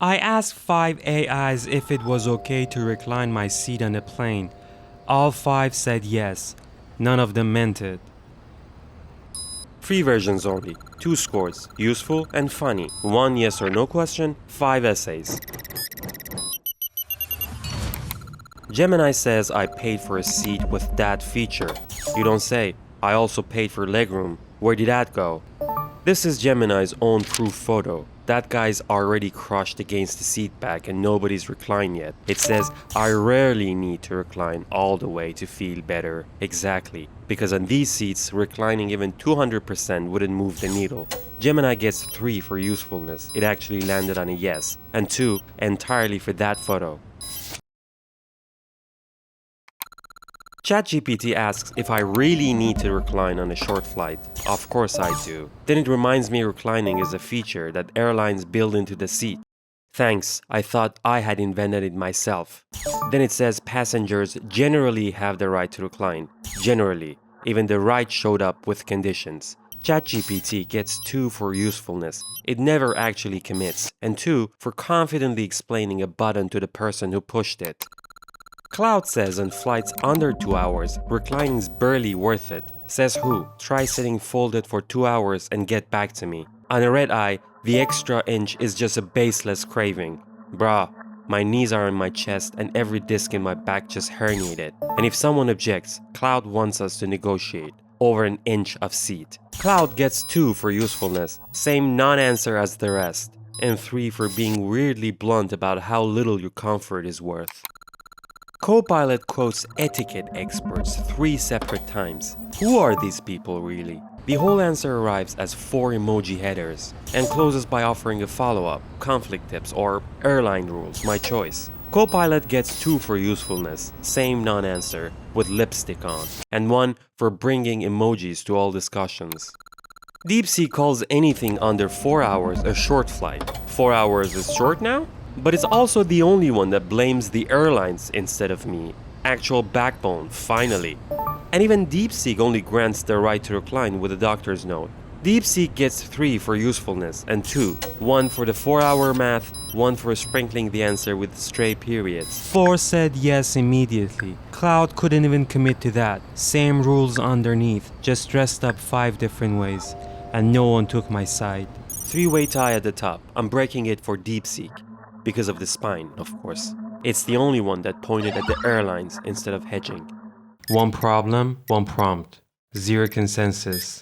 I asked 5 AIs if it was okay to recline my seat on a plane. All 5 said yes. None of them meant it. 3 versions only, 2 scores, useful and funny, 1 yes or no question, 5 essays. Gemini says I paid for a seat with that feature. You don't say, I also paid for legroom. Where did that go? This is Gemini's own proof photo. That guy's already crushed against the seat back and nobody's reclined yet. It says, I rarely need to recline all the way to feel better. Exactly. Because on these seats, reclining even 200% wouldn't move the needle. Gemini gets 3 for usefulness. It actually landed on a yes. And 2 entirely for that photo. ChatGPT asks if I really need to recline on a short flight. Of course I do. Then it reminds me reclining is a feature that airlines build into the seat. Thanks, I thought I had invented it myself. Then it says passengers generally have the right to recline. Generally. Even the right showed up with conditions. ChatGPT gets 2 for usefulness. It never actually commits. And 2 for confidently explaining a button to the person who pushed it. Claude says on flights under 2 hours, reclining's barely worth it. Says who? Try sitting folded for 2 hours and get back to me. On a red eye, the extra inch is just a baseless craving. Bruh, my knees are on my chest and every disc in my back just herniated. And if someone objects, Claude wants us to negotiate over an inch of seat. Claude gets 2 for usefulness, same non-answer as the rest, and 3 for being weirdly blunt about how little your comfort is worth. Copilot quotes etiquette experts 3 separate times. Who are these people really? The whole answer arrives as 4 emoji headers and closes by offering a follow-up, conflict tips, or airline rules, my choice. Copilot gets 2 for usefulness, same non-answer, with lipstick on, and 1 for bringing emojis to all discussions. DeepSeek calls anything under 4 hours a short flight. 4 hours is short now? But it's also the only one that blames the airlines instead of me. Actual backbone, finally. And even DeepSeek only grants the right to recline with a doctor's note. DeepSeek gets 3 for usefulness and 2. 1 for the 4-hour math, 1 for sprinkling the answer with stray periods. 4 said yes immediately. Claude couldn't even commit to that. Same rules underneath, just dressed up 5 different ways. And no one took my side. 3-way tie at the top. I'm breaking it for DeepSeek. Because of the spine, of course. It's the only one that pointed at the airlines instead of hedging. 1 problem, 1 prompt. 0 consensus.